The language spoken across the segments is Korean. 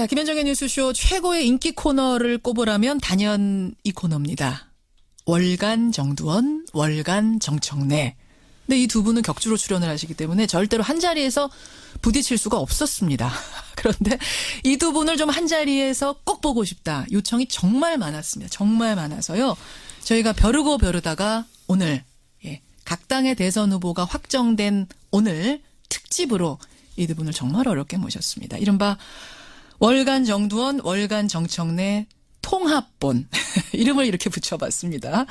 네, 김현정의 뉴스쇼 최고의 인기 코너를 꼽으라면 단연 이 코너입니다. 월간 정두원, 월간 정청래. 근데 이 두 분은 격주로 출연을 하시기 때문에 절대로 한 자리에서 부딪힐 수가 없었습니다. 그런데 이 두 분을 좀 한 자리에서 꼭 보고 싶다. 요청이 정말 많았습니다. 정말 많아서요. 저희가 벼르고 벼르다가 오늘 각 당의 대선 후보가 확정된 오늘 특집으로 이 두 분을 정말 어렵게 모셨습니다. 이른바 월간 정두원, 월간 정청래 통합본. 이름을 이렇게 붙여봤습니다.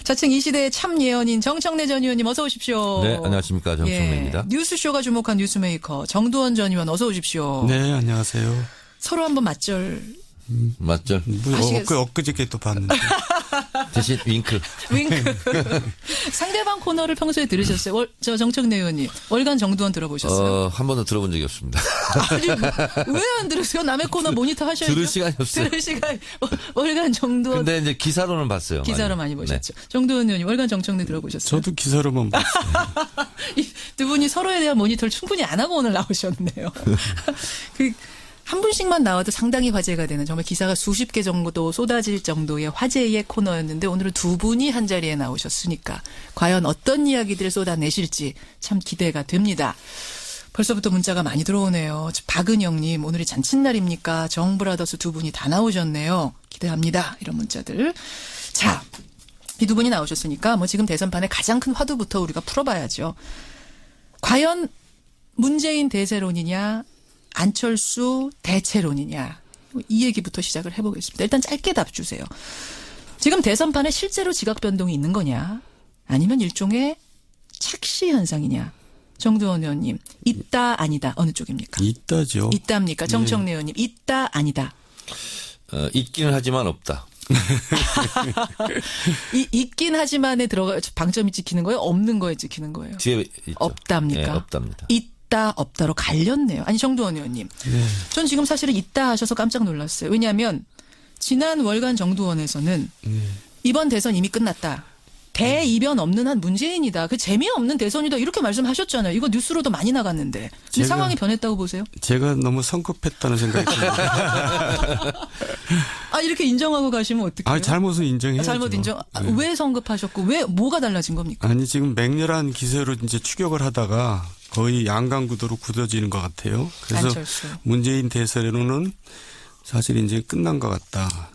자칭 이 시대의 참 예언인 정청래 전 의원님 어서 오십시오. 네, 안녕하십니까. 정청래입니다. 뉴스쇼가 주목한 뉴스메이커 정두원 전 의원 어서 오십시오. 네, 안녕하세요. 서로 한번 맞절. 맞죠? 엊그저께 또 봤는데. 대신 윙크. 윙크. 상대방 코너를 평소에 들으셨어요? 저 정청래 의원님. 월간 정두원 들어보셨어요? 한 번도 들어본 적이 없습니다. 아니, 왜 안 들으세요? 남의 코너 모니터 하셔야죠. 들을 시간이 없어요. 들을 시간. 월간 정두원. 근데 이제 기사로는 봤어요. 기사로 많이 보셨죠. 네. 정두원 의원님 월간 정청래 들어보셨어요? 저도 기사로만 봤어요. 이 두 분이 서로에 대한 모니터를 충분히 안 하고 오늘 나오셨네요. 한 분씩만 나와도 상당히 화제가 되는 정말 기사가 수십 개 정도 쏟아질 정도의 화제의 코너였는데 오늘은 두 분이 한 자리에 나오셨으니까 과연 어떤 이야기들을 쏟아내실지 참 기대가 됩니다. 벌써부터 문자가 많이 들어오네요. 박은영님 오늘이 잔칫날입니까? 정브라더스 두 분이 다 나오셨네요. 기대합니다. 이런 문자들. 자, 이 두 분이 나오셨으니까 뭐 지금 대선판의 가장 큰 화두부터 우리가 풀어봐야죠. 과연 문재인 대세론이냐 안철수 대체론이냐 이 얘기부터 시작을 해보겠습니다. 일단 짧게 답 주세요. 지금 대선판에 실제로 지각 변동이 있는 거냐 아니면 일종의 착시 현상이냐. 정두원 의원님 있다 아니다 어느 쪽입니까? 있다죠. 있답니까? 정청래 의원님 있다 아니다. 있기는 하지만 없다. 있긴 하지만에 들어가 방점이 찍히는 거예요? 없는 거에 찍히는 거예요? 뒤에 있죠. 없답니까? 네, 없답니다. 있다 없다로 갈렸네요. 아니 정두원 의원님. 네. 전 지금 사실은 있다 하셔서 깜짝 놀랐어요. 왜냐하면 지난 월간 정두원에서는 이번 대선 이미 끝났다. 대이변 없는 한 문재인이다. 그 재미없는 대선이다. 이렇게 말씀하셨잖아요. 이거 뉴스로도 많이 나갔는데. 근데 상황이 변했다고 보세요? 제가 너무 성급했다는 생각이 듭니다. 아 이렇게 인정하고 가시면 어떡해요? 잘못은 인정해야죠. 잘못 인정. 네. 왜 성급하셨고 왜 뭐가 달라진 겁니까? 아니 지금 맹렬한 기세로 이제 추격을 하다가 거의 양강구도로 굳어지는 것 같아요. 그래서 안철수. 문재인 대세로는 사실 이제 끝난 것 같다.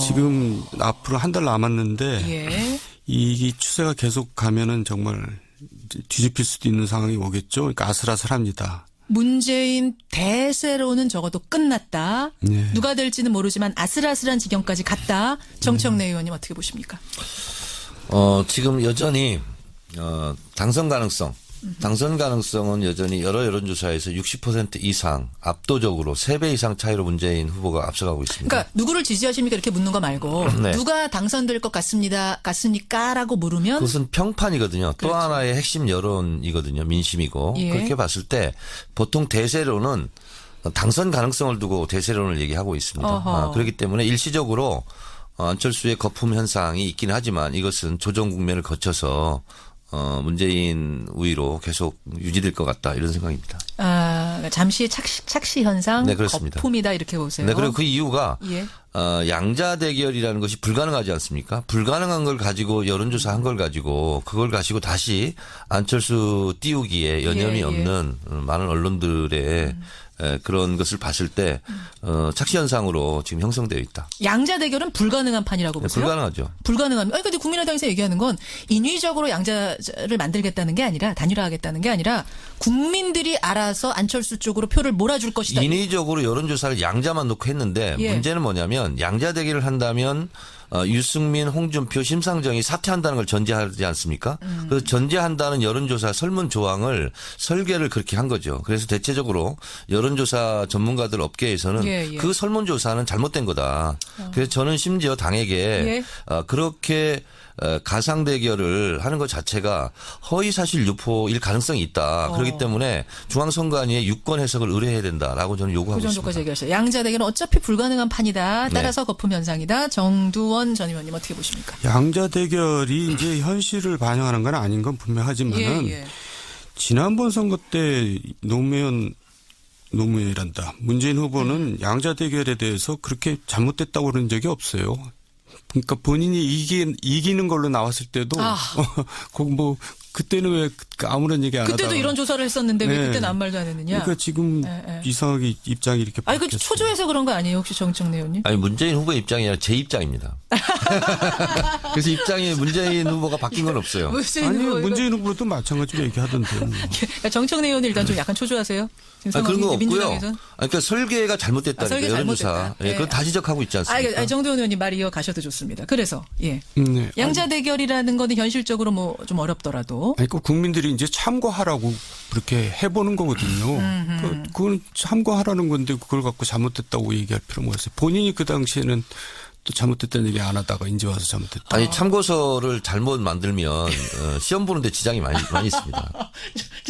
지금 앞으로 한 달 남았는데 예. 이 추세가 계속 가면은 정말 뒤집힐 수도 있는 상황이 오겠죠. 그러니까 아슬아슬합니다. 문재인 대세로는 적어도 끝났다. 네. 누가 될지는 모르지만 아슬아슬한 지경까지 갔다. 정청래 의원님 어떻게 보십니까? 지금 여전히 당선 가능성은 여전히 여러 여론조사에서 60% 이상 압도적으로 3배 이상 차이로 문재인 후보가 앞서가고 있습니다. 그러니까 누구를 지지하십니까 이렇게 묻는 거 말고 네. 누가 당선될 것 같습니까라고 물으면 그것은 평판이거든요. 그렇죠. 또 하나의 핵심 여론이거든요. 민심이고. 예. 그렇게 봤을 때 보통 대세론은 당선 가능성을 두고 대세론을 얘기하고 있습니다. 그렇기 때문에 일시적으로 안철수의 거품 현상이 있긴 하지만 이것은 조정 국면을 거쳐서 문재인 우위로 계속 유지될 것 같다 이런 생각입니다. 잠시 착시 현상, 네, 그렇습니다. 거품이다 이렇게 보세요. 네, 그리고 그 이유가 예. 양자 대결이라는 것이 불가능하지 않습니까? 불가능한 걸 가지고 여론조사 한 걸 가지고 그걸 가지고 다시 안철수 띄우기에 여념이 없는 많은 언론들의 그런 것을 봤을 때 착시 현상으로 지금 형성되어 있다. 양자 대결은 불가능한 판이라고 네, 보세요? 불가능하죠. 불가능합니다. 근데 국민의당에서 얘기하는 건 인위적으로 양자를 만들겠다는 게 아니라 단일화하겠다는 게 아니라 국민들이 알아서 안철수 쪽으로 표를 몰아줄 것이다. 인위적으로 여론조사를 양자만 놓고 했는데 예. 문제는 뭐냐면 양자 대결을 한다면 유승민, 홍준표, 심상정이 사퇴한다는 걸 전제하지 않습니까? 그래서 전제한다는 여론조사 설문 조항을 설계를 그렇게 한 거죠. 그래서 대체적으로 여론조사 전문가들 업계에서는 그 설문조사는 잘못된 거다. 그래서 저는 심지어 당에게 그렇게 가상 대결을 하는 것 자체가 허위 사실 유포일 가능성이 있다. 그렇기 때문에 중앙선관위에 유권 해석을 의뢰해야 된다라고 저는 요구하고 있습니다. 그 정도까지 얘기하셨어요. 양자 대결은 어차피 불가능한 판이다. 따라서 거품 현상이다. 정두원 전 의원님 어떻게 보십니까? 양자 대결이 이제 현실을 반영하는 건 아닌 건 분명하지만은 지난번 선거 때 노무현 노무현이란다. 문재인 후보는 양자 대결에 대해서 그렇게 잘못됐다고 그런 적이 없어요. 그러니까 본인이 이기는 걸로 나왔을 때도 뭐 그때는 왜 아무런 얘기 안 하다가 그때도 이런 조사를 했었는데 왜 그때는 아무 말도 안 했느냐. 그러니까 지금 이상하게 입장이 이렇게 아니 그 바뀌었어요. 초조해서 그런 거 아니에요 혹시 정청래 의원님? 아니 문재인 후보의 입장이 아니라 제 입장입니다. 그래서 입장이 문재인 후보가 바뀐 건 없어요. 아니 문재인 후보도 마찬가지로 얘기하던데. 그러니까 정청래 의원이 일단 좀 약간 초조하세요. 지금 그런 거 없고요. 민주당에서는? 그러니까 설계가 잘못됐다니까 설계 여론조사. 잘못됐다. 예, 그건 다 지적하고 있지 않습니까? 아니, 정도원 의원님 말이 이어가셔도 좋습니다. 그래서 예. 네. 양자 대결이라는 거는 현실적으로 뭐 좀 어렵더라도 아니, 그 국민들이 이제 참고하라고 그렇게 해보는 거거든요. 그건 참고하라는 건데 그걸 갖고 잘못됐다고 얘기할 필요가 없어요. 본인이 그 당시에는 또 잘못됐다는 얘기 안 하다가 이제 와서 잘못됐다. 아니 참고서를 잘못 만들면 시험 보는데 지장이 많이 있습니다.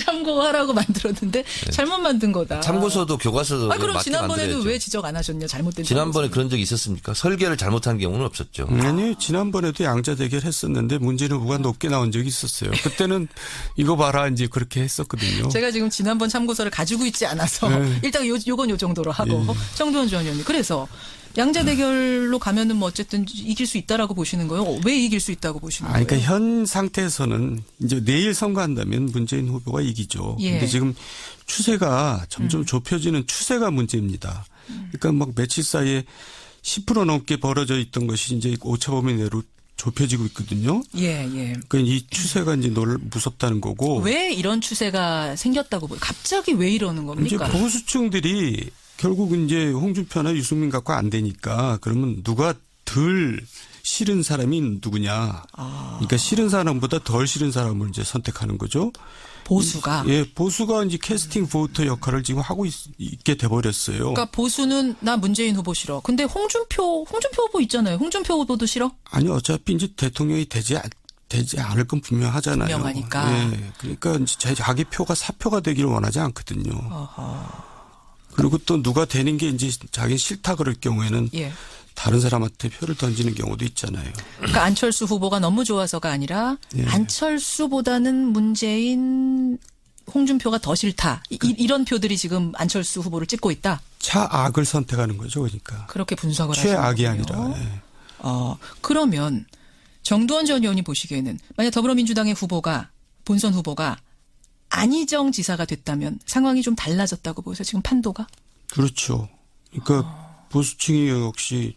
참고하라고 만들었는데 잘못 만든 거다. 참고서도 교과서도 그럼 맞게 지난번에도 만들어야죠. 왜 지적 안 하셨냐? 잘못된 지난번에 참고서는. 그런 적이 있었습니까? 설계를 잘못한 경우는 없었죠. 아니 지난번에도 양자 대결 했었는데 문재인 후보가 높게 나온 적이 있었어요. 그때는 이거 봐라 이제 그렇게 했었거든요. 제가 지금 지난번 참고서를 가지고 있지 않아서 네. 일단 요건 요 정도로 하고 정도원 전 의원님 그래서 양자 대결로 가면은 뭐 어쨌든 이길 수 있다라고 보시는 거예요? 왜 이길 수 있다고 보시는 거예요? 그러니까 현 상태에서는 이제 내일 선거한다면 문재인 후보가 이기죠. 예. 근데 지금 추세가 점점 좁혀지는 추세가 문제입니다. 그러니까 막 며칠 사이에 10% 넘게 벌어져 있던 것이 이제 오차범위 내로 좁혀지고 있거든요. 예. 그러니까 이 추세가 이제 무섭다는 거고. 왜 이런 추세가 생겼다고 보여요? 갑자기 왜 이러는 이제 겁니까? 보수층들이 결국 이제 홍준표나 유승민 갖고 안 되니까 그러면 누가 덜 싫은 사람이 누구냐. 그러니까 싫은 사람보다 덜 싫은 사람을 이제 선택하는 거죠. 보수가. 예, 보수가 이제 캐스팅 보터 역할을 지금 하고 있게 돼버렸어요. 그러니까 보수는 나 문재인 후보 싫어. 근데 홍준표 후보 있잖아요. 홍준표 후보도 싫어? 아니 어차피 이제 대통령이 되지 않을 건 분명하잖아요. 분명하니까. 예, 그러니까 이제 자기 표가 사표가 되기를 원하지 않거든요. 그리고 또 누가 되는 게 이제 자기 싫다 그럴 경우에는 예. 다른 사람한테 표를 던지는 경우도 있잖아요. 그러니까 안철수 후보가 너무 좋아서가 아니라 예. 안철수보다는 문재인 홍준표가 더 싫다. 이런 표들이 지금 안철수 후보를 찍고 있다. 차악을 선택하는 거죠. 그러니까. 그렇게 분석을 하시는 최악이 거군요. 아니라. 예. 그러면 정두원 전 의원이 보시기에는 만약 더불어민주당의 후보가 본선 후보가 안희정 지사가 됐다면 상황이 좀 달라졌다고 보세요. 지금 판도가? 그렇죠. 그러니까 보수층이 역시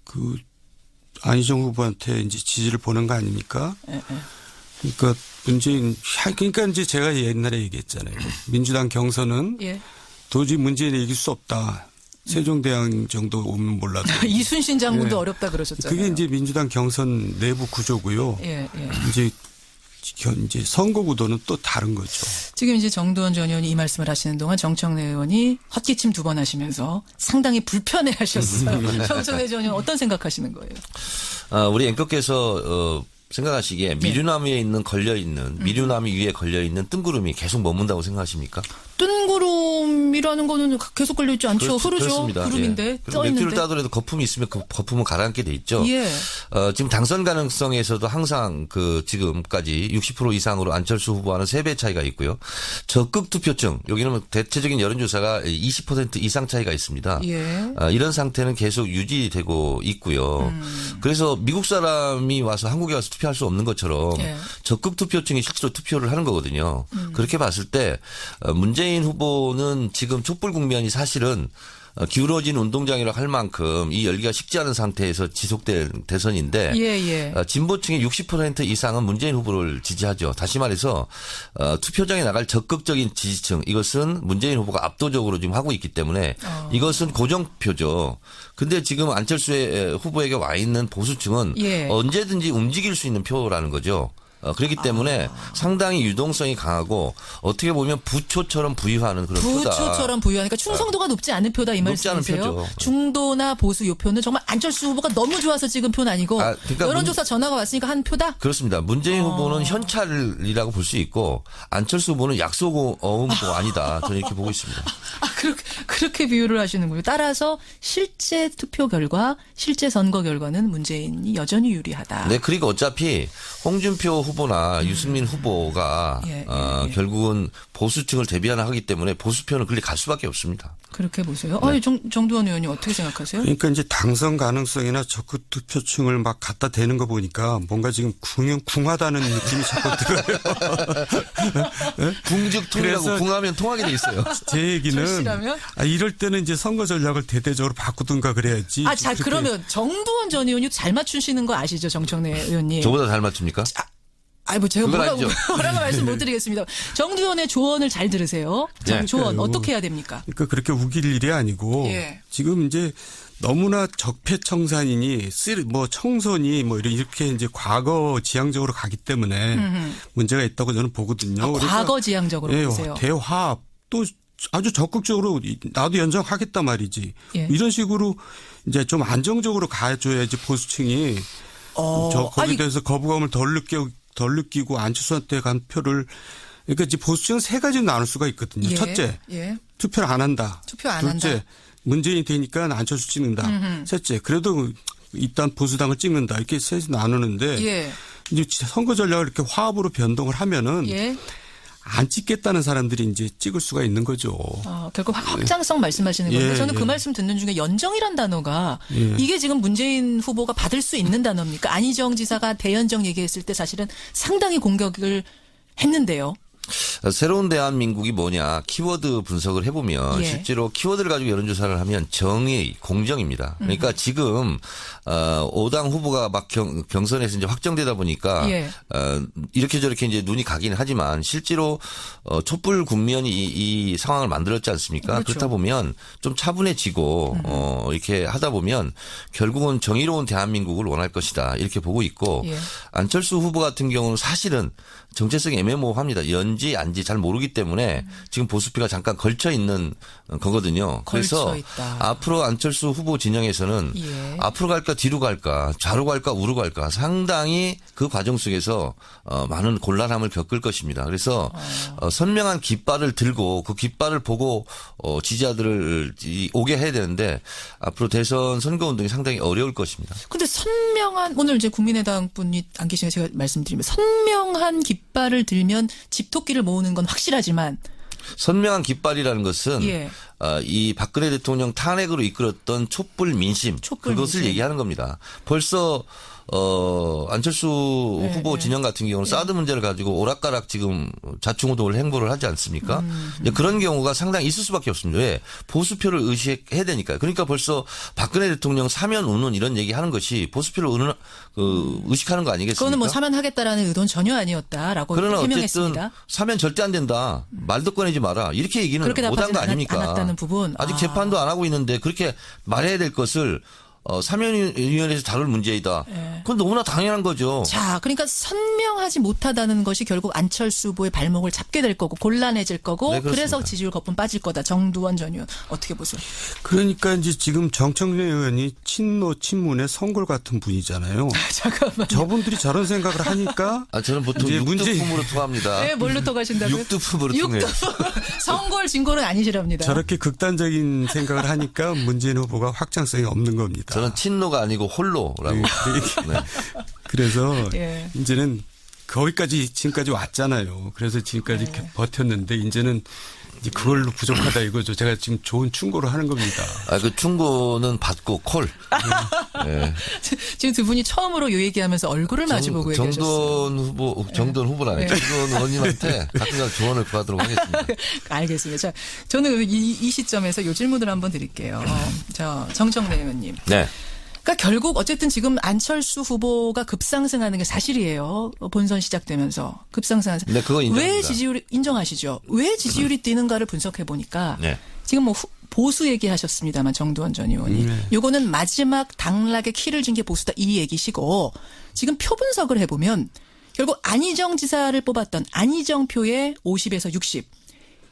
그 안희정 후보한테 이제 지지를 보낸 거 아닙니까? 그러니까 그러니까 이제 제가 옛날에 얘기했잖아요. 민주당 경선은 예. 도저히 문재인이 이길 수 없다. 세종대왕 정도 오면 몰라도. 이순신 장군도 예. 어렵다 그러셨잖아요. 그게 이제 민주당 경선 내부 구조고요. 예. 이제 선거 구도는 또 다른 거죠. 지금 이제 정두원 전 의원이 이 말씀을 하시는 동안 정청래 의원이 헛기침 2번 하시면서 상당히 불편해 하셨어요. 정청래 전 의원 어떤 생각하시는 거예요? 우리 앵커께서 생각하시기에 미류나무에 있는 미류나무 위에 걸려있는 뜬구름이 계속 머문다고 생각하십니까? 뜬구름이라는 거는 계속 걸려있지 않죠. 흐르죠. 그렇습니다. 구름인데 예. 떠 있는데. 맥주를 따더라도 거품이 있으면 그 거품은 가라앉게 돼 있죠. 예. 지금 당선 가능성에서도 항상 지금까지 60% 이상으로 안철수 후보와는 3배 차이가 있고요. 적극 투표층 여기는 대체적인 여론조사가 20% 이상 차이가 있습니다. 예. 이런 상태는 계속 유지되고 있고요. 그래서 미국 사람이 와서 한국에 와서 투표할 수 없는 것처럼 예. 적극 투표층이 실제로 투표를 하는 거거든요. 그렇게 봤을 때 문재인 후보는 지금 촛불 국면이 사실은 기울어진 운동장이라고 할 만큼 이 열기가 식지 않은 상태에서 지속된 대선인데 예. 진보층의 60% 이상은 문재인 후보를 지지하죠. 다시 말해서 투표장에 나갈 적극적인 지지층 이것은 문재인 후보가 압도적으로 지금 하고 있기 때문에 이것은 고정표죠. 근데 지금 안철수 후보에게 와 있는 보수층은 예. 언제든지 움직일 수 있는 표라는 거죠. 그렇기 때문에 상당히 유동성이 강하고 어떻게 보면 부초처럼 부유하는 그런 표다. 부초처럼 부유하니까 충성도가 높지 않은 표다 이 높지 않은 말씀이세요? 표죠. 중도나 보수 요 표는 정말 안철수 후보가 너무 좋아서 찍은 표는 아니고 그러니까 여론조사 전화가 왔으니까 한 표다? 그렇습니다. 문재인 후보는 현찰이라고 볼 수 있고 안철수 후보는 약속 어음도 아니다. 저는 이렇게 보고 있습니다. 그렇게 비유를 하시는군요. 따라서 실제 투표 결과, 실제 선거 결과는 문재인이 여전히 유리하다. 네, 그리고 어차피 홍준표 후보나 유승민 후보가 예, 결국은 보수층을 대변하기 때문에 보수표는 그리 갈 수밖에 없습니다. 그렇게 보세요. 아니, 정두원 의원님 어떻게 생각하세요? 그러니까 이제 당선 가능성이나 적극 투표층을 막 갖다 대는 거 보니까 뭔가 지금 궁하다는 느낌이 자꾸 들어요. 궁즉통이라고 그래서 궁하면 통하게 돼 있어요. 제 얘기는 절실하면? 이럴 때는 이제 선거 전략을 대대적으로 바꾸든가 그래야지. 자, 그러면 정두원 전 의원이 잘 맞추시는 거 아시죠, 정청래 의원님? 저보다 잘 맞춥니까? 뭐 제가 그건 뭐라고 아니죠. 말씀 못 드리겠습니다. 정두원의 조언을 잘 들으세요. 네. 조언 어떻게 해야 됩니까? 그러니까 그렇게 우길 일이 아니고 예. 지금 이제 너무나 적폐청산이니 뭐 청선이 뭐 이렇게 이제 과거 지향적으로 가기 때문에 문제가 있다고 저는 보거든요. 과거 지향적으로 보세요. 대화합 또 아주 적극적으로 나도 연정하겠다 말이지. 예. 이런 식으로 이제 좀 안정적으로 가줘야지 보수층이 거기에 대해서 거부감을 덜 느끼고 안철수한테 간 표를 그러니까 이제 보수층은 세 가지로 나눌 수가 있거든요. 예. 첫째, 예. 투표를 안 한다. 투표 안 둘째, 한다. 문재인이 되니까 안철수 찍는다. 셋째, 그래도 일단 보수당을 찍는다. 이렇게 셋이 나누는데 예. 이제 선거 전략을 이렇게 화합으로 변동을 하면은 예. 안 찍겠다는 사람들이 이제 찍을 수가 있는 거죠. 결국 확장성 말씀하시는 건데 예, 저는 그 예. 말씀 듣는 중에 연정이란 단어가 예. 이게 지금 문재인 후보가 받을 수 있는 단어입니까? 안희정 지사가 대연정 얘기했을 때 사실은 상당히 공격을 했는데요. 새로운 대한민국이 뭐냐 키워드 분석을 해보면 예. 실제로 키워드를 가지고 여론조사를 하면 정의, 공정입니다. 그러니까 지금 5당 후보가 막 경선에서 이제 확정되다 보니까 예. 이렇게 저렇게 이제 눈이 가기는 하지만 실제로 촛불 국면이 이 상황을 만들었지 않습니까? 그렇죠. 그렇다 보면 좀 차분해지고 이렇게 하다 보면 결국은 정의로운 대한민국을 원할 것이다 이렇게 보고 있고 예. 안철수 후보 같은 경우는 사실은 정체성이 애매모호합니다. 연지 안지 잘 모르기 때문에 지금 보수표가 잠깐 걸쳐 있는 거거든요. 그래서 걸쳐 있다. 앞으로 안철수 후보 진영에서는 예. 앞으로 갈까 뒤로 갈까 좌로 갈까 우로 갈까 상당히 그 과정 속에서 많은 곤란함을 겪을 것입니다. 그래서 선명한 깃발을 들고 그 깃발을 보고 지지자들을 오게 해야 되는데 앞으로 대선 선거운동이 상당히 어려울 것입니다. 근데 선명한 오늘 이제 국민의당 분이 안 계시니까 제가 말씀드리면 선명한 깃발을 들면 집토끼를 모으는 건 확실하지만 선명한 깃발이라는 것은 예. 이 박근혜 대통령 탄핵으로 이끌었던 촛불 민심 촛불 그것을 민심. 얘기하는 겁니다. 벌써 안철수 후보 진영 같은 경우는 사드 문제를 가지고 오락가락 지금 좌충우돌 행보를 하지 않습니까? 이제 그런 경우가 상당히 있을 수밖에 없습니다. 왜? 보수표를 의식해야 되니까요. 그러니까 벌써 박근혜 대통령 사면 운운 이런 얘기하는 것이 보수표를 의식하는 거 아니겠습니까? 그거는 뭐 사면하겠다라는 의도는 전혀 아니었다라고 그러나 어쨌든 해명했습니다. 사면 절대 안 된다. 말도 꺼내지 마라. 이렇게 얘기는 그렇게 못한 거 답하지 아닙니까? 않았다는 부분. 아직 재판도 안 하고 있는데 그렇게 말해야 될 것을 사면위원회에서 다룰 문제이다. 그건 너무나 당연한 거죠. 자, 그러니까 선명하지 못하다는 것이 결국 안철수 후보의 발목을 잡게 될 거고 곤란해질 거고 네, 그렇습니다. 그래서 지지율 거품 빠질 거다. 정두원 전 의원 어떻게 보세요? 그러니까 이제 지금 정청래 의원이 친노 친문의 선골 같은 분이잖아요. 잠깐만. 저분들이 저런 생각을 하니까 저는 보통 이제 육두품으로 통합니다. 네, 뭘로 또 가신다고요? 육두품으로 통해요. 선골 진골은 아니시랍니다. 저렇게 극단적인 생각을 하니까 문재인 후보가 확장성이 없는 겁니다. 저는 친노가 아니고 홀로라고. 네. 그래서 예. 이제는 거기까지 지금까지 왔잖아요. 그래서 지금까지 네. 버텼는데 이제는 이제 그걸로 부족하다 이거죠. 제가 지금 좋은 충고를 하는 겁니다. 그 충고는 받고 콜. 네. 지금 두 분이 처음으로 이 얘기하면서 얼굴을 마주보고 얘기하셨어요. 정두원 후보라네. 네. 정두원 의원님한테 가끔가다 조언을 구하도록 하겠습니다. 알겠습니다. 자, 저는 이 시점에서 이 질문을 한번 드릴게요. 정청래 의원님. 네. 그러니까 결국 어쨌든 지금 안철수 후보가 급상승하는 게 사실이에요. 본선 시작되면서 급상승하는. 네, 그거 인정합니다. 왜 지지율이 인정하시죠? 왜 지지율이 뛰는가를 분석해 보니까 네. 지금 뭐 보수 얘기하셨습니다만 정두원 전 의원이 요거는 마지막 당락의 키를 준 게 보수다 이 얘기시고 지금 표 분석을 해보면 결국 안희정 지사를 뽑았던 안희정 표의 50에서 60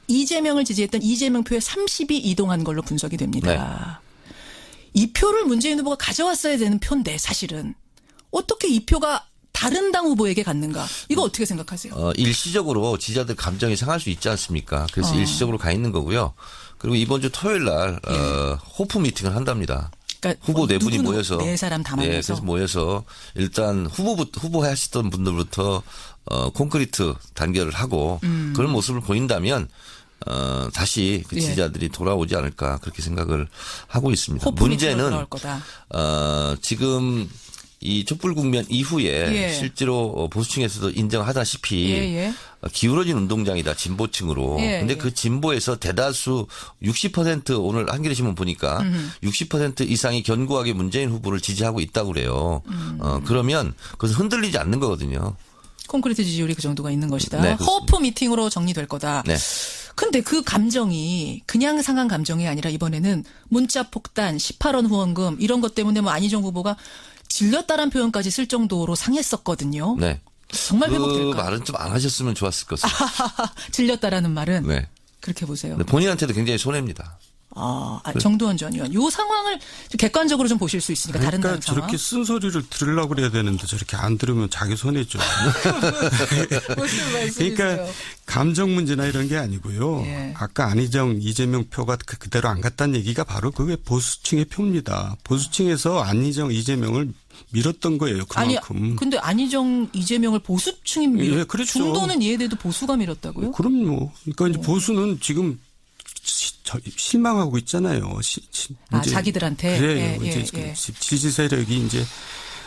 이재명을 지지했던 이재명 표의 30이 이동한 걸로 분석이 됩니다. 네. 이 표를 문재인 후보가 가져왔어야 되는 표인데 사실은 어떻게 이 표가 다른 당 후보에게 갔는가? 이거 어떻게 생각하세요? 일시적으로 지지자들 감정이 상할 수 있지 않습니까? 그래서 일시적으로 가 있는 거고요. 그리고 이번 주 토요일 날 호프 미팅을 한답니다. 그러니까 후보 네 분이 누구는 모여서 네 사람 다 예, 모여서 그래서 모여서 일단 후보 하시던 분들부터 콘크리트 단결을 하고 그런 모습을 보인다면 다시 그 예. 지지자들이 돌아오지 않을까 그렇게 생각을 하고 있습니다. 호프미팅으로 문제는 돌아올 거다. 지금 이 촛불 국면 이후에 예. 실제로 보수층에서도 인정하다시피 예. 기울어진 운동장이다 진보층으로. 예, 근데 예. 그 진보에서 대다수 60% 오늘 한겨레 신문 보니까 60% 이상이 견고하게 문재인 후보를 지지하고 있다고 그래요. 그러면 그것은 흔들리지 않는 거거든요. 콘크리트 지지율이 그 정도가 있는 것이다. 네, 그렇습니다. 호프 미팅으로 정리될 거다. 네. 근데 그 감정이 그냥 상한 감정이 아니라 이번에는 문자 폭탄, 18원 후원금 이런 것 때문에 뭐 안희정 후보가 질렸다란 표현까지 쓸 정도로 상했었거든요. 네. 정말 그 회복될까? 말은 좀 안 하셨으면 좋았을 것 같습니다. 질렸다라는 말은 네. 그렇게 보세요. 근데 본인한테도 굉장히 손해입니다. 정두원 전 의원. 이 상황을 좀 객관적으로 좀 보실 수 있으니까 다른 그러니까 상황. 저렇게 쓴소리를 들으려고 그래야 되는데 저렇게 안 들으면 자기 손해죠. 무슨 말씀이세요? 그러니까 감정 문제나 이런 게 아니고요. 예. 아까 안희정, 이재명 표가 그대로 안 갔다는 얘기가 바로 그게 보수층의 표입니다. 보수층에서 안희정, 이재명을 밀었던 거예요. 그만큼. 아니, 근데 안희정, 이재명을 보수층이 밀었. 예, 그렇죠. 중도는 이해돼도 보수가 밀었다고요? 그럼요. 그러니까 이제 보수는 지금 실망하고 있잖아요. 이제 자기들한테. 그래요. 예, 이제 예. 지지 세력이 이제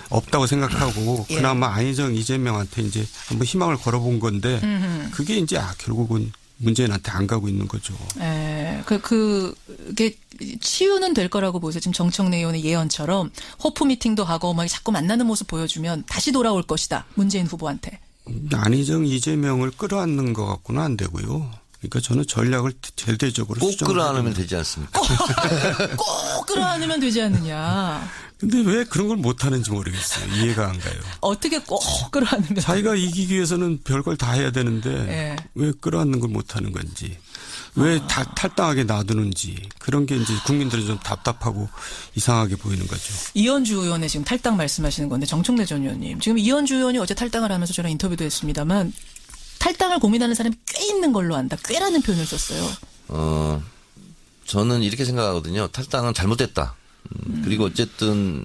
없다고 생각하고 예. 그나마 안희정, 이재명한테 이제 한번 희망을 걸어본 건데 그게 이제 결국은 문재인한테 안 가고 있는 거죠. 예, 그게 치유는 될 거라고 보세요. 지금 정청래 의원의 예언처럼 호프 미팅도 하고 막 자꾸 만나는 모습 보여주면 다시 돌아올 것이다. 문재인 후보한테. 안희정, 이재명을 끌어안는 것 갖고는 안 되고요. 그러니까 저는 전략을 절대적으로 꼭 수정을 끌어안으면 해야 되지 않습니까? 꼭 끌어안으면 되지 않느냐. 근데 왜 그런 걸 못하는지 모르겠어요. 이해가 안 가요. 어떻게 꼭 끌어안으면. 자기가 이기기 위해서는 별걸 다 해야 되는데 예. 왜 끌어안는 걸 못하는 건지 왜 탈당하게 놔두는지 그런 게 이제 국민들은 좀 답답하고 이상하게 보이는 거죠. 이현주 의원의 지금 탈당 말씀하시는 건데 정청래 전 의원님. 지금 이현주 의원이 어제 탈당을 하면서 저랑 인터뷰도 했습니다만 탈당을 고민하는 사람이 꽤 있는 걸로 안다. 꽤라는 표현을 썼어요. 저는 이렇게 생각하거든요. 탈당은 잘못됐다. 그리고 어쨌든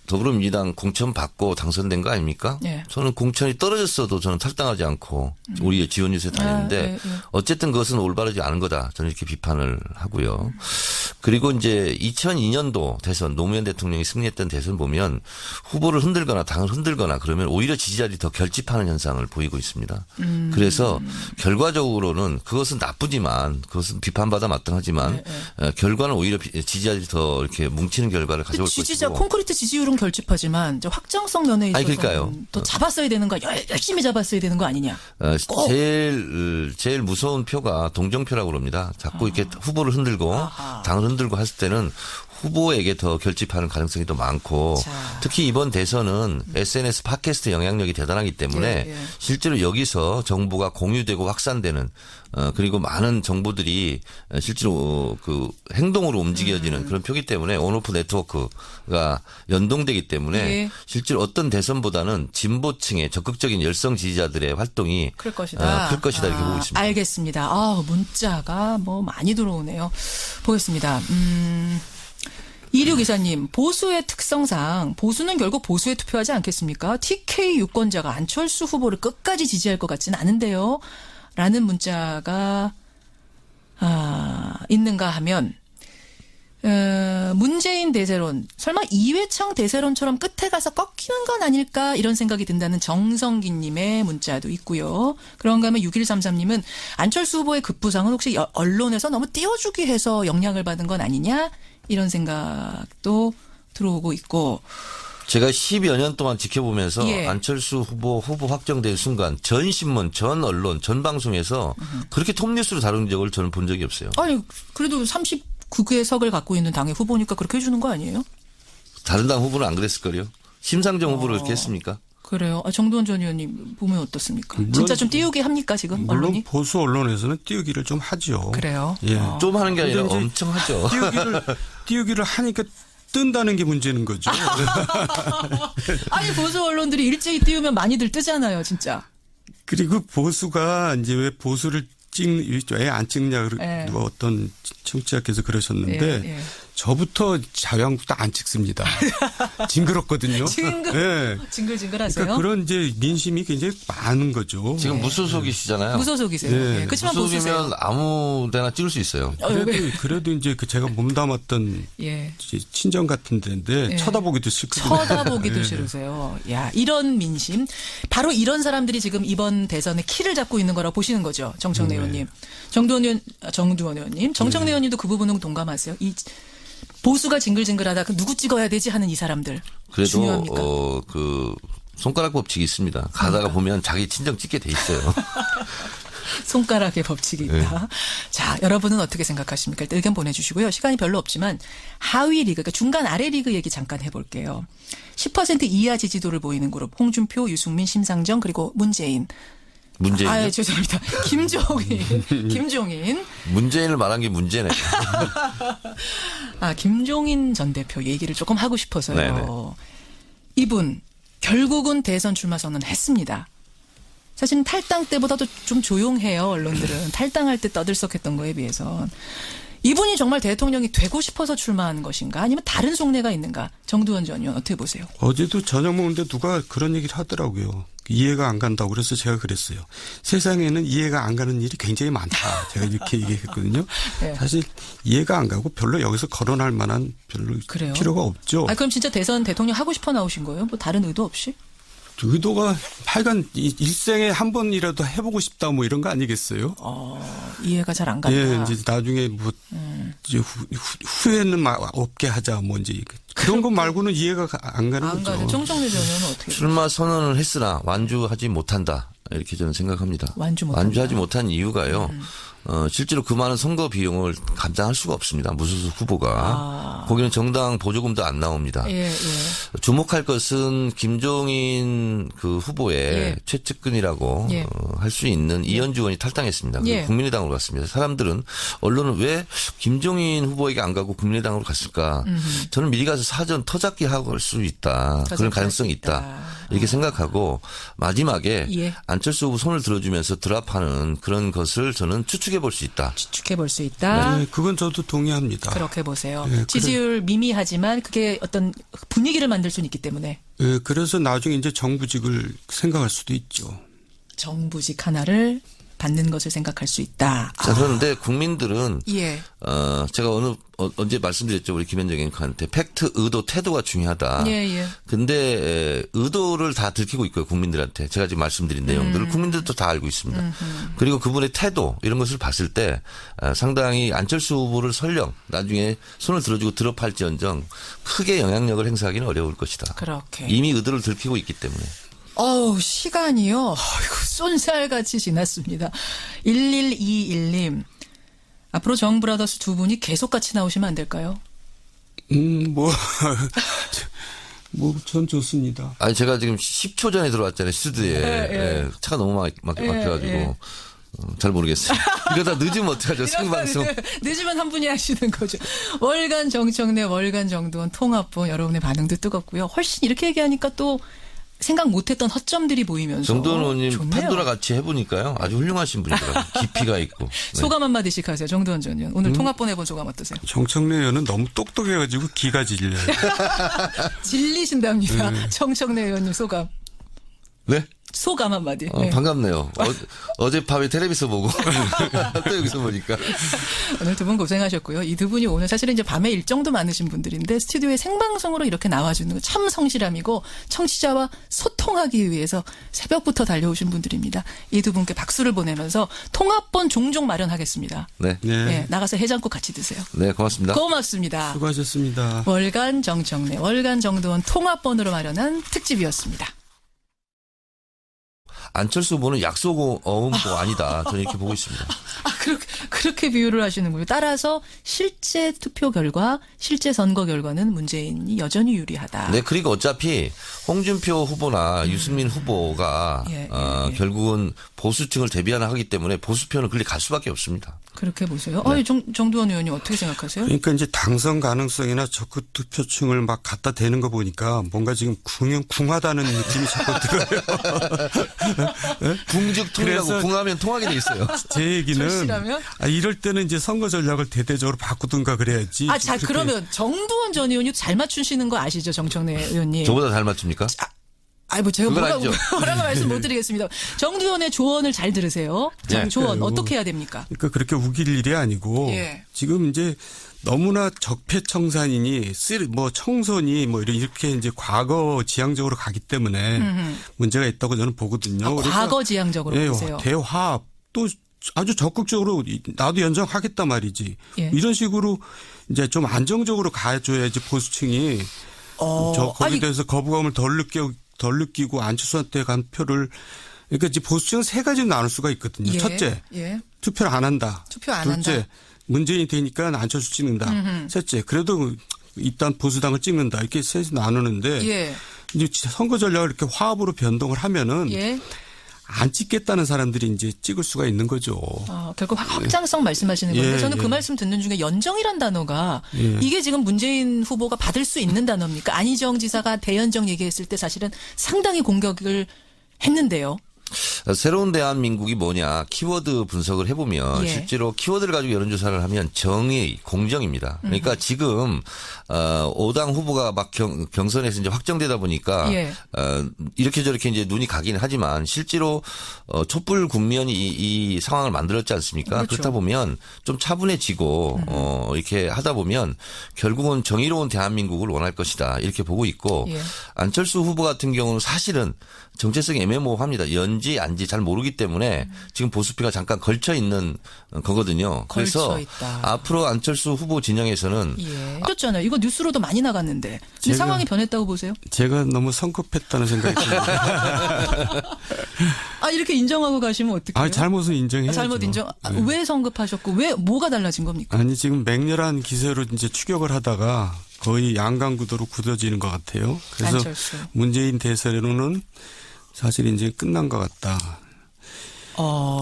더불어민주당 공천 받고 당선된 거 아닙니까? 예. 저는 공천이 떨어졌어도 저는 탈당하지 않고 우리의 지원 유세 다니는데 예. 어쨌든 그것은 올바르지 않은 거다. 저는 이렇게 비판을 하고요. 그리고 이제 2002년도 대선 노무현 대통령이 승리했던 대선 보면 후보를 흔들거나 당을 흔들거나 그러면 오히려 지지자들이 더 결집하는 현상을 보이고 있습니다. 그래서 결과적으로는 그것은 나쁘지만 그것은 비판받아 마땅하지만 결과는 오히려 지지자들이 더 이렇게 뭉치는 결과를 가져올 것이고. 지지자 콘크리트 지지율은 결집하지만 이제 확정성 면에 있어서 그러니까요. 더 잡았어야 되는 거 열심히 잡았어야 되는 거 아니냐. 제일 무서운 표가 동정표라고 그럽니다. 자꾸 이렇게 후보를 흔들고 당을 흔들고 했을 때는 후보에게 더 결집하는 가능성이 더 많고 특히 이번 대선은 SNS 팟캐스트 영향력이 대단하기 때문에 실제로 여기서 정보가 공유되고 확산되는 그리고 많은 정보들이 실제로 그 행동으로 움직여지는 그런 표기 때문에 온오프 네트워크가 연동되기 때문에 실제로 어떤 대선보다는 진보층의 적극적인 열성 지지자들의 활동이 클 것이다. 클 것이다 이렇게 보고 있습니다. 알겠습니다. 문자가 뭐 많이 들어오네요. 보겠습니다. 2624님, 보수의 특성상 보수는 결국 보수에 투표하지 않겠습니까? TK 유권자가 안철수 후보를 끝까지 지지할 것 같지는 않은데요. 라는 문자가 있는가 하면 문재인 대세론, 설마 이회창 대세론처럼 끝에 가서 꺾이는 건 아닐까 이런 생각이 든다는 정성기님의 문자도 있고요. 그런가 하면 6133님은 안철수 후보의 급부상은 혹시 언론에서 너무 띄워주기 해서 영향을 받은 건 아니냐 이런 생각도 들어오고 있고. 제가 10여 년 동안 지켜보면서 안철수 후보 확정된 순간 전 신문, 전 언론, 전 방송에서 그렇게 톱뉴스로 다룬 적을 저는 본 적이 없어요. 아니 그래도 39개 석을 갖고 있는 당의 후보니까 그렇게 해주는 거 아니에요? 다른 당 후보는 안 그랬을 거요. 심상정 후보를 그렇게 했습니까? 그래요. 정두원 전 의원님 보면 어떻습니까? 진짜 좀 띄우기 합니까 지금 물론 언론이? 보수 언론에서는 띄우기를 좀 하죠. 그래요. 예. 좀 하는 게 아니라 엄청 하죠. 띄우기를 하니까 뜬다는 게 문제는 거죠. 아니 보수 언론들이 일찍이 띄우면 많이들 뜨잖아요, 진짜. 그리고 보수가 이제 왜 보수를 왜 안 찍냐 예. 어떤 청취자께서 그러셨는데 저부터 자유한국당 안 찍습니다. 징그럽거든요. 징글징글하세요? 그러니까 그런 이제 민심이 굉장히 많은 거죠. 지금 무소속이시잖아요. 무소속이세요. 네. 그렇지만 무소속이면 아무데나 찍을 수 있어요. 그래도 이제 제가 몸담았던 이제 친정 같은 데인데 쳐다보기도 싫거든요. 쳐다보기도 싫으세요. 야, 이런 민심. 바로 이런 사람들이 지금 이번 대선에 키를 잡고 있는 거라고 보시는 거죠. 정청래 의원님. 정두원 의원님. 정청래 의원님도 그 부분은 동감하세요? 이 보수가 징글징글하다. 누구 찍어야 되지 하는 이 사람들. 그래도 중요합니까? 그 손가락 법칙이 있습니다. 가다가 보면 자기 친정 찍게 돼 있어요. 손가락의 법칙이 있다. 자, 여러분은 어떻게 생각하십니까? 일단 의견 보내주시고요. 시간이 별로 없지만 하위 리그, 그러니까 중간 아래 리그 얘기 잠깐 해볼게요. 10% 이하 지지도를 보이는 그룹 홍준표, 유승민, 심상정 그리고 문재인. 문재인. 죄송합니다. 김종인. 문재인을 말한 게 문제네. 김종인 전 대표 얘기를 조금 하고 싶어서요. 네네. 이분 결국은 대선 출마 선언했습니다. 사실은 탈당 때보다도 좀 조용해요. 언론들은. 탈당할 때 떠들썩했던 거에 비해서. 이분이 정말 대통령이 되고 싶어서 출마한 것인가 아니면 다른 속내가 있는가. 정두원 전 의원 어떻게 보세요? 어제도 저녁 먹는데 누가 그런 얘기를 하더라고요. 이해가 안 간다고 그래서 제가 그랬어요. 세상에는 이해가 안 가는 일이 굉장히 많다. 제가 이렇게 얘기했거든요. 네. 사실 이해가 안 가고 별로 여기서 거론할 만한 별로 그래요? 필요가 없죠. 그럼 진짜 대선 대통령 하고 싶어 나오신 거예요? 뭐 다른 의도 없이? 의도가 하여간 일생에 한 번이라도 해보고 싶다 뭐 이런 거 아니겠어요? 이해가 잘 안 간다. 예, 이제 나중에 뭐 이제 후회는 없게 하자 뭐 이제 그런 거 말고는 이해가 안 가는 거죠. 가죠. 정청래 전 의원은 어떻게? 출마 선언을 했으나 완주하지 못한다. 이렇게 저는 생각합니다. 완주하지 못한 이유가요. 실제로 그 많은 선거 비용을 감당할 수가 없습니다. 무소속 후보가. 거기는 정당 보조금도 안 나옵니다. 주목할 것은 김종인 그 후보의 최측근이라고 할 수 있는 이현주 의원이 탈당했습니다. 국민의당으로 갔습니다. 사람들은 언론은 왜 김종인 후보에게 안 가고 국민의당으로 갔을까? 저는 미리 가서 사전 터잡기 하고 할 수 있다. 그런 가능성이 있다. 이렇게 생각하고 마지막에 안철수 후보 손을 들어주면서 드랍하는 그런 것을 저는 추측해 볼 수 있다. 추측해 볼 수 있다. 네, 그건 저도 동의합니다. 그렇게 보세요. 네, 지지율 미미하지만 그게 어떤 분위기를 만들 수는 있기 때문에. 네, 그래서 나중에 이제 정부직을 생각할 수도 있죠. 정부직 하나를 받는 것을 생각할 수 있다. 자, 그런데 국민들은 예. 제가 언제 말씀드렸죠. 우리 김현정 앵커한테 팩트, 의도, 태도가 중요하다. 예. 근데 의도를 다 들키고 있고요. 국민들한테. 제가 지금 말씀드린 내용들을 국민들도 다 알고 있습니다. 그리고 그분의 태도 이런 것을 봤을 때 상당히 안철수 후보를 설령 나중에 손을 들어주고 드롭할지언정 크게 영향력을 행사하기는 어려울 것이다. 그렇게. 이미 의도를 들키고 있기 때문에. 시간이요. 쏜살같이 지났습니다. 1121님. 앞으로 정브라더스 두 분이 계속 같이 나오시면 안 될까요? 전 좋습니다. 아니, 제가 지금 10초 전에 들어왔잖아요, 스튜디오에. 차가 너무 막혀가지고. 잘 모르겠어요. 이러다 늦으면 어떡하죠, 생방송. 늦으면 한 분이 하시는 거죠. 월간 정청래, 월간 정두원 통합부 여러분의 반응도 뜨겁고요. 훨씬 이렇게 얘기하니까 또 생각 못했던 허점들이 보이면서. 정두원 의원님 좋네요. 판도라 같이 해보니까요. 아주 훌륭하신 분이더라고요. 깊이가 있고. 네. 소감 한마디씩 하세요. 정두원 전 의원. 오늘 통합본 해본 소감 어떠세요? 정청래 의원은 너무 똑똑해가지고 기가 질려요. 질리신답니다. 정청래 의원님 소감. 네? 소감 한마디. 네. 반갑네요. 어젯밤에 텔레비전 보고 또 여기서 보니까. 오늘 두 분 고생하셨고요. 이 두 분이 오늘 사실은 이제 밤에 일정도 많으신 분들인데 스튜디오에 생방송으로 이렇게 나와주는 거 참 성실함이고 청취자와 소통하기 위해서 새벽부터 달려오신 분들입니다. 이 두 분께 박수를 보내면서 통합본 종종 마련하겠습니다. 네. 네, 나가서 해장국 같이 드세요. 네, 고맙습니다. 고맙습니다. 수고하셨습니다. 월간 정청래, 월간 정두원 통합본으로 마련한 특집이었습니다. 안철수 후보는 약속 어음도 아니다. 저는 이렇게 보고 있습니다. 그렇게 비유를 하시는군요. 따라서 실제 투표 결과, 실제 선거 결과는 문재인이 여전히 유리하다. 네, 그리고 어차피 홍준표 후보나 유승민 후보가 결국은 보수층을 대비하기 때문에 보수표는 그리 갈 수밖에 없습니다. 그렇게 보세요. 네. 아니, 정두원 의원님 어떻게 생각하세요? 그러니까 이제 당선 가능성이나 적극 투표층을 막 갖다 대는 거 보니까 뭔가 지금 궁하다는 느낌이 자꾸 들어요. 궁죽통이라고 그래서 궁하면 통하게 돼 있어요. 제 얘기는 절실하면? 이럴 때는 이제 선거 전략을 대대적으로 바꾸든가 그래야지. 자, 그러면 정두원 전 의원이 잘 맞추시는 거 아시죠, 정청래 의원님? 저보다 잘 맞춥니까? 뭐 제가 그건 뭐라고 아니죠. 말씀 못 드리겠습니다. 정두원의 조언을 잘 들으세요. 자, 네. 조언 어떻게 해야 됩니까? 그러니까 그렇게 우길 일이 아니고 예. 지금 이제 너무나 적폐청산이니 뭐 청선이 뭐 이렇게 이제 과거 지향적으로 가기 때문에 문제가 있다고 저는 보거든요. 과거 지향적으로 보세요. 대화합 또 아주 적극적으로 나도 연정하겠다 말이지. 예. 이런 식으로 이제 좀 안정적으로 가줘야지 보수층이 거기에 대해서 거부감을 덜 느끼고 안철수한테 간 표를 그러니까 이제 보수층은 세 가지로 나눌 수가 있거든요. 예. 첫째, 예. 투표를 안 한다. 투표 안 둘째, 한다. 문재인이 되니까 안철수 찍는다. 셋째, 그래도 일단 보수당을 찍는다. 이렇게 셋이 나누는데 예. 이제 선거 전략을 이렇게 화합으로 변동을 하면은 예. 안 찍겠다는 사람들이 이제 찍을 수가 있는 거죠. 결국 확장성 말씀하시는 건데 예, 저는 그 예. 말씀 듣는 중에 연정이란 단어가 예. 이게 지금 문재인 후보가 받을 수 있는 단어입니까? 안희정 지사가 대연정 얘기했을 때 사실은 상당히 공격을 했는데요. 새로운 대한민국이 뭐냐 키워드 분석을 해보면 예. 실제로 키워드를 가지고 여론조사를 하면 정의, 공정입니다. 그러니까 지금 5당 후보가 막 경선에서 이제 확정되다 보니까 예. 이렇게 저렇게 이제 눈이 가기는 하지만 실제로 촛불 국면이 이 상황을 만들었지 않습니까? 그렇죠. 그렇다 보면 좀 차분해지고 이렇게 하다 보면 결국은 정의로운 대한민국을 원할 것이다 이렇게 보고 있고 예. 안철수 후보 같은 경우는 사실은 정체성이 애매모호합니다. 연지 안지 잘 모르기 때문에 지금 보수표가 잠깐 걸쳐 있는 거거든요. 그래서 걸쳐 있다. 앞으로 안철수 후보 진영에서는 예. 그렇잖아요. 이거 뉴스로도 많이 나갔는데. 근데 상황이 변했다고 보세요? 제가 너무 성급했다는 생각이 듭니다. 이렇게 인정하고 가시면 어떡해요? 잘못은 인정해야죠. 잘못 인정. 네. 왜 성급하셨고 왜 뭐가 달라진 겁니까? 아니 지금 맹렬한 기세로 이제 추격을 하다가 거의 양강구도로 굳어지는 것 같아요. 그래서 안철수. 문재인 대세로는 사실 이제 끝난 것 같다.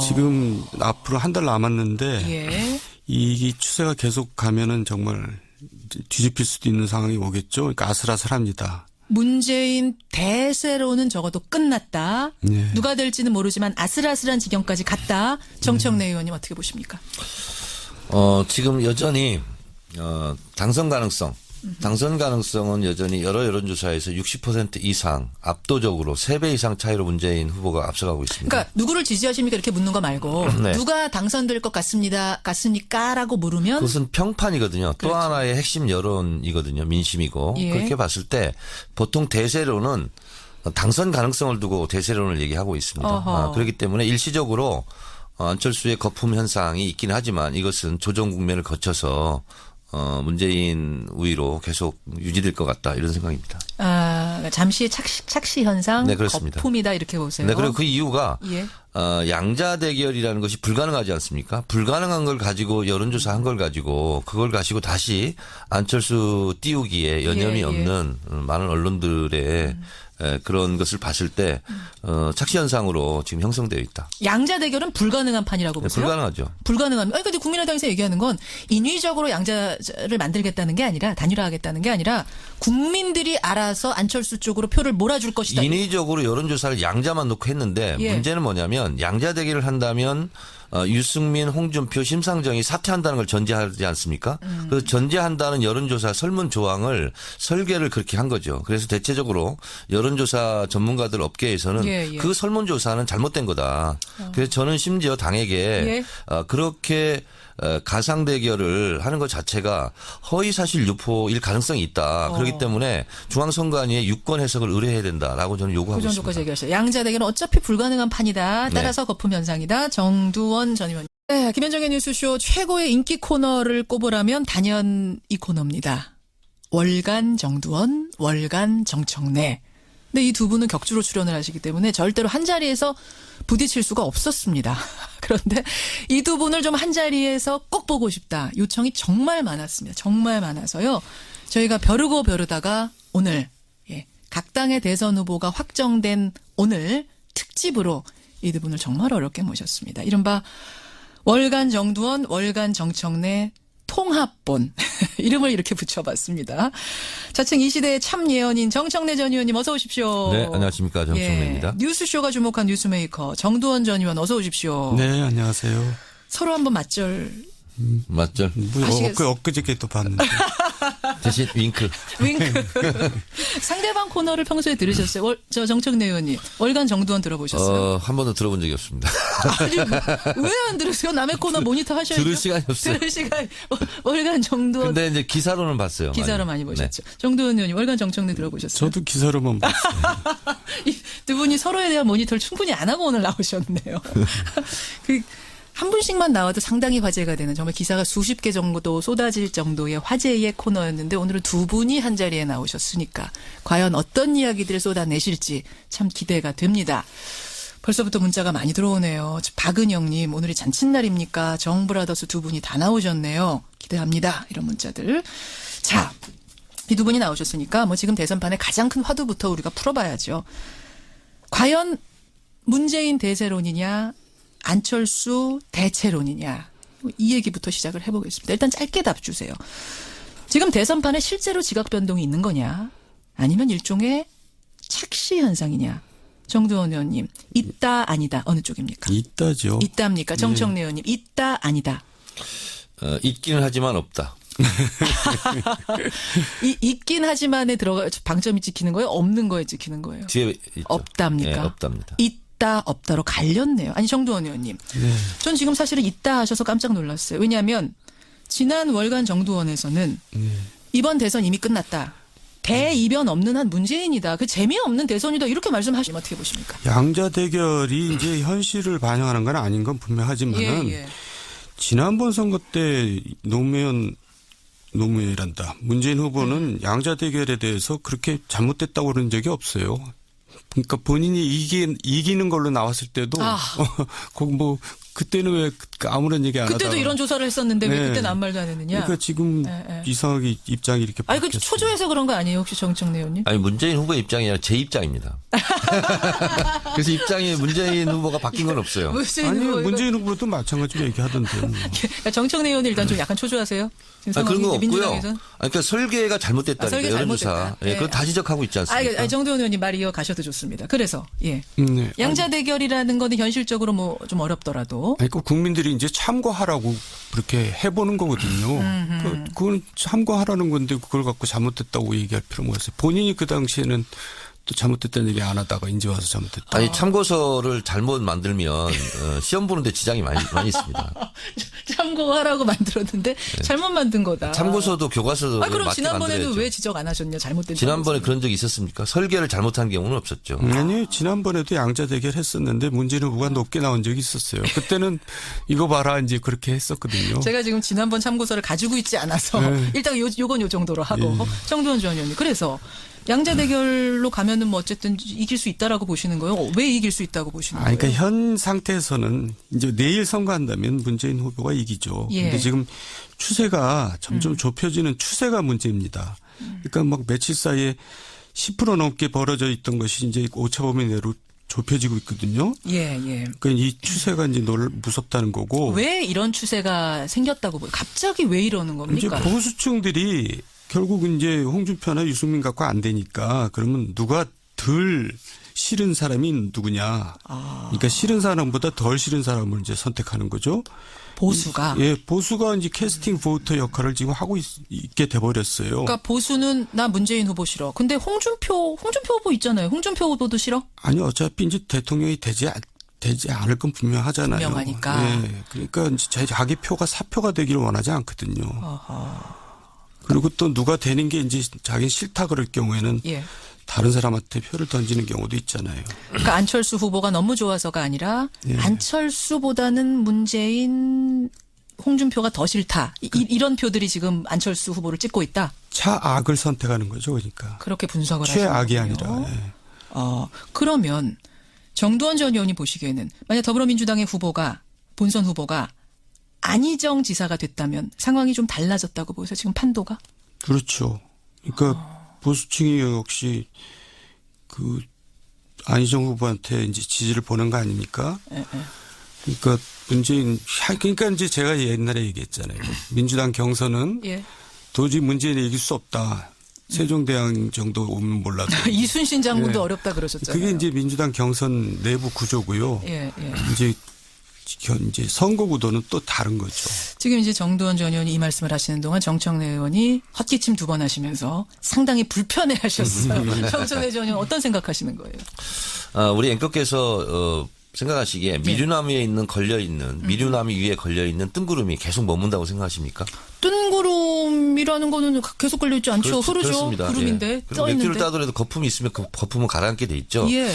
지금 앞으로 한 달 남았는데 예. 이 추세가 계속 가면은 정말 뒤집힐 수도 있는 상황이 오겠죠. 그러니까 아슬아슬합니다. 문재인 대세로는 적어도 끝났다. 네. 누가 될지는 모르지만 아슬아슬한 지경까지 갔다. 정청래 의원님 어떻게 보십니까? 지금 여전히 당선 가능성은 여전히 여러 여론조사에서 60% 이상 압도적으로 3배 이상 차이로 문재인 후보가 앞서가고 있습니다. 그러니까 누구를 지지하십니까 이렇게 묻는 거 말고 네. 누가 당선될 것 같습니까라고 물으면 그것은 평판이거든요. 또 그렇죠. 하나의 핵심 여론이거든요. 민심이고. 예. 그렇게 봤을 때 보통 대세로는 당선 가능성을 두고 대세론을 얘기하고 있습니다. 그렇기 때문에 일시적으로 안철수의 거품 현상이 있긴 하지만 이것은 조정 국면을 거쳐서 문재인 우위로 계속 유지될 것 같다 이런 생각입니다. 잠시 착시 현상, 네, 그렇습니다. 거품이다 이렇게 보세요. 네, 그리고 그 이유가 예. 양자 대결이라는 것이 불가능하지 않습니까? 불가능한 걸 가지고 여론조사 한 걸 가지고 그걸 가지고 다시 안철수 띄우기에 여념이 예, 예. 없는 많은 언론들의 그런 것을 봤을 때 착시 현상으로 지금 형성되어 있다. 양자 대결은 불가능한 판이라고 네, 보세요? 불가능하죠. 불가능한. 근데 국민의당에서 얘기하는 건 인위적으로 양자를 만들겠다는 게 아니라 단일화하겠다는 게 아니라 국민들이 알아서 안철수 쪽으로 표를 몰아줄 것이다. 인위적으로 여론조사를 양자만 놓고 했는데 예. 문제는 뭐냐면 양자 대결을 한다면 유승민, 홍준표, 심상정이 사퇴한다는 걸 전제하지 않습니까? 그 전제한다는 여론조사 설문 조항을 설계를 그렇게 한 거죠. 그래서 대체적으로 여론조사 전문가들 업계에서는 예, 예. 그 설문조사는 잘못된 거다. 그래서 저는 심지어 당에게 예. 그렇게 가상 대결을 하는 것 자체가 허위 사실 유포일 가능성이 있다. 그렇기 때문에 중앙선관위에 유권 해석을 의뢰해야 된다라고 저는 요구하고 그 정도까지 있습니다. 얘기하셨어요. 양자 대결은 어차피 불가능한 판이다. 따라서 거품 현상이다. 정두원 전 의원. 네, 김현정의 뉴스쇼 최고의 인기 코너를 꼽으라면 단연 이 코너입니다. 월간 정두원, 월간 정청래. 근데 이 두 분은 격주로 출연을 하시기 때문에 절대로 한 자리에서 부딪힐 수가 없었습니다. 그런데 이 두 분을 좀 한 자리에서 꼭 보고 싶다. 요청이 정말 많았습니다. 정말 많아서요. 저희가 벼르고 벼르다가 오늘 각 당의 대선 후보가 확정된 오늘 특집으로 이 두 분을 정말 어렵게 모셨습니다. 이른바 월간 정두원, 월간 정청래 통합본 이름을 이렇게 붙여봤습니다. 자칭 이 시대의 참 예언인 정청래 전 의원님 어서 오십시오. 네, 안녕하십니까. 정청래입니다. 뉴스쇼가 주목한 뉴스메이커 정두원 전 의원 어서 오십시오. 네, 안녕하세요. 서로 한번 맞절. 맞죠? 엊그저께 또 봤는데. 대신 윙크. 상대방 코너를 평소에 들으셨어요? 저 정청래 의원님 월간 정두원 들어보셨어요? 한 번도 들어본 적이 없습니다. 아니 왜 안 들으세요? 남의 코너 모니터 하셔야죠. 들을 시간이 없어요. 들을 시간 월간 정두원. 근데 이제 기사로는 봤어요. 기사로 많이 보셨죠. 정두원 의원님 월간 정청래 들어보셨어요? 저도 기사로만 봤어요. 이 두 분이 서로에 대한 모니터를 충분히 안 하고 오늘 나오셨네요. 한 분씩만 나와도 상당히 화제가 되는 정말 기사가 수십 개 정도 쏟아질 정도의 화제의 코너였는데 오늘은 두 분이 한 자리에 나오셨으니까 과연 어떤 이야기들을 쏟아내실지 참 기대가 됩니다. 벌써부터 문자가 많이 들어오네요. 박은영님 오늘이 잔칫날입니까? 정브라더스 두 분이 다 나오셨네요. 기대합니다. 이런 문자들. 자, 이 두 분이 나오셨으니까 뭐 지금 대선판의 가장 큰 화두부터 우리가 풀어봐야죠. 과연 문재인 대세론이냐 안철수 대체론이냐 이 얘기부터 시작을 해보겠습니다. 일단 짧게 답 주세요. 지금 대선판에 실제로 지각 변동이 있는 거냐 아니면 일종의 착시 현상이냐. 정두원 의원님 있다 아니다 어느 쪽입니까? 있다죠. 있답니까? 정청래 의원님 있다 아니다. 있기는 하지만 없다. 있긴 하지만에 들어가 방점이 찍히는 거예요? 없는 거에 찍히는 거예요? 뒤에 있죠. 없답니까? 네, 없답니다. 있다 없다로 갈렸네요. 아니 정두원 의원님. 네. 전 지금 사실은 있다 하셔서 깜짝 놀랐어요. 왜냐하면 지난 월간 정두원에서는 이번 대선 이미 끝났다. 대이변 없는 한 문재인이다. 그 재미없는 대선이다. 이렇게 말씀하시면 어떻게 보십니까? 양자 대결이 이제 현실을 반영하는 건 아닌 건 분명하지만은 예. 지난번 선거 때 노무현이란다. 문재인 후보는 양자 대결에 대해서 그렇게 잘못됐다고 그런 적이 없어요. 그러니까 본인이 이기는 걸로 나왔을 때도 뭐 그때는 왜 아무런 얘기 안 하다가 그때도 이런 조사를 했었는데 왜 네. 그때는 아무 말도 안 했느냐. 그러니까 지금 이상하게 입장이 이렇게 아니 그 바뀌었어요. 초조해서 그런 거 아니에요 혹시 정청래 의원님? 아니 문재인 후보의 입장이 아니라 제 입장입니다. 그래서 입장이 문재인 후보가 바뀐 건 없어요. 아니 문재인 후보도 마찬가지로 얘기하던데. 그러니까 정청래 의원이 일단 좀 약간 초조하세요. 지금 그런 거 없고요. 민주당에서는. 그러니까 설계가 잘못됐다니까 설계 여론조사. 잘못됐다. 예, 그건 다 지적하고 있지 않습니까? 아니, 정두원 의원님 말 이어가셔도 좋습니다. 그래서 예. 네. 양자 대결이라는 거는 현실적으로 뭐 좀 어렵더라도 아니, 그 국민들이 이제 참고하라고 그렇게 해보는 거거든요. 그건 참고하라는 건데 그걸 갖고 잘못됐다고 얘기할 필요가 없어요. 본인이 그 당시에는 또 잘못됐다는 얘기 안 하다가 이제 와서 잘못됐다. 아니 참고서를 잘못 만들면 시험 보는데 지장이 많이 있습니다. 참고하라고 만들었는데 잘못 만든 거다. 참고서도 교과서도 그럼 맞게 지난번에는 만들어야죠. 왜 지적 안 하셨냐? 잘못된 지난번에 참고서. 그런 적이 있었습니까? 설계를 잘못한 경우는 없었죠. 아니 지난번에도 양자 대결 했었는데 문재인 후보가 높게 나온 적이 있었어요. 그때는 이거 봐라 이제 그렇게 했었거든요. 제가 지금 지난번 참고서를 가지고 있지 않아서 네. 일단 요건 요 정도로 하고 정두원 전 의원님 그래서 양자 대결로 가면은 뭐 어쨌든 이길 수 있다라고 보시는 거예요? 왜 이길 수 있다고 보시는 거예요? 그러니까 현 상태에서는 이제 내일 선거한다면 문재인 후보가 이기죠. 예. 근데 지금 추세가 점점 좁혀지는 추세가 문제입니다. 그러니까 막 며칠 사이에 10% 넘게 벌어져 있던 것이 이제 오차범위 내로 좁혀지고 있거든요. 예. 그러니까 이 추세가 이제 무섭다는 거고. 왜 이런 추세가 생겼다고 보여요? 갑자기 왜 이러는 이제 겁니까? 보수층들이 결국 이제 홍준표나 유승민 갖고 안 되니까 그러면 누가 덜 싫은 사람이 누구냐. 그러니까 싫은 사람보다 덜 싫은 사람을 이제 선택하는 거죠. 보수가. 예, 보수가 이제 캐스팅 보터 역할을 지금 하고 있게 돼버렸어요. 그러니까 보수는 나 문재인 후보 싫어. 근데 홍준표 후보 있잖아요. 홍준표 후보도 싫어? 아니 어차피 이제 대통령이 되지 않을 건 분명하잖아요. 분명하니까. 예, 그러니까 이제 자기 표가 사표가 되기를 원하지 않거든요. 그리고 또 누가 되는 게 이제 자기 싫다 그럴 경우에는 예. 다른 사람한테 표를 던지는 경우도 있잖아요. 그러니까 안철수 후보가 너무 좋아서가 아니라 예. 안철수보다는 문재인 홍준표가 더 싫다. 이런 표들이 지금 안철수 후보를 찍고 있다. 차악을 선택하는 거죠. 그러니까. 그렇게 분석을 하시는 최악이 거군요. 아니라. 예. 그러면 정두원 전 의원이 보시기에는 만약 더불어민주당의 후보가 본선 후보가 안희정 지사가 됐다면 상황이 좀 달라졌다고 보세요. 지금 판도가? 그렇죠. 그러니까 보수층이 역시 그 안희정 후보한테 이제 지지를 보낸 거 아닙니까? 그러니까 그러니까 이제 제가 옛날에 얘기했잖아요. 민주당 경선은 예. 도저히 문재인이 이길 수 없다. 세종대왕 정도 오면 몰라도. 이순신 장군도 예. 어렵다 그러셨잖아요. 그게 이제 민주당 경선 내부 구조고요. 예, 예. 이제 선거 구도는 또 다른 거죠. 지금 이제 정두원 전 의원이 이 말씀을 하시는 동안 정청래 의원이 헛기침 2번 하시면서 상당히 불편해하셨어요. 정청래 전 의원 어떤 생각하시는 거예요? 우리 앵커께서 생각하시기에 미류나무에 있는 미류나무 위에 걸려 있는 뜬구름이 계속 머문다고 생각하십니까? 뜬구름이라는 거는 계속 걸려 있지 않죠. 흐르죠. 그렇습니다. 구름인데 예. 그리고 떠 있는데. 맥주를 따더라도 거품이 있으면 그 거품은 가라앉게 돼 있죠. 예.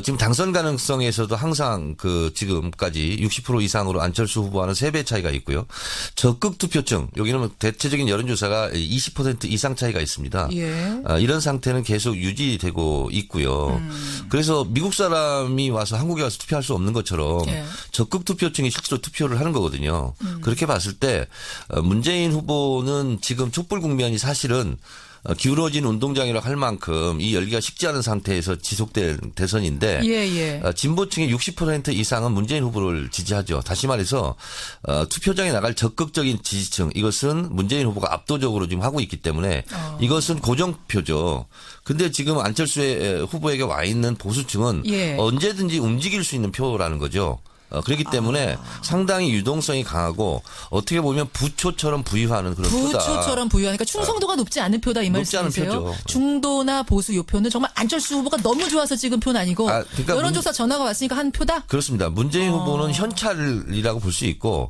지금 당선 가능성에서도 항상 지금까지 60% 이상으로 안철수 후보와는 3배 차이가 있고요. 적극 투표층 여기는 대체적인 여론조사가 20% 이상 차이가 있습니다. 예. 이런 상태는 계속 유지되고 있고요. 그래서 미국 사람이 와서 한국에 와서 투표할 수 없는 것처럼 예. 적극 투표층이 실제로 투표를 하는 거거든요. 그렇게 봤을 때 문재인 후보는 지금 촛불 국면이 사실은 기울어진 운동장이라고 할 만큼 이 열기가 식지 않은 상태에서 지속된 대선인데 예. 진보층의 60% 이상은 문재인 후보를 지지하죠. 다시 말해서 투표장에 나갈 적극적인 지지층 이것은 문재인 후보가 압도적으로 지금 하고 있기 때문에 이것은 고정표죠. 근데 지금 안철수 후보에게 와 있는 보수층은 예. 언제든지 움직일 수 있는 표라는 거죠. 그렇기 때문에 상당히 유동성이 강하고 어떻게 보면 부초처럼 부유하는 그런 표다. 부초처럼 부유하니까 충성도가 높지 않은 표다 이 높지 않은 말씀이세요? 표죠. 중도나 보수 요 표는 정말 안철수 후보가 너무 좋아서 찍은 표는 아니고 그러니까 여론조사 전화가 왔으니까 한 표다? 그렇습니다. 문재인 후보는 현찰이라고 볼 수 있고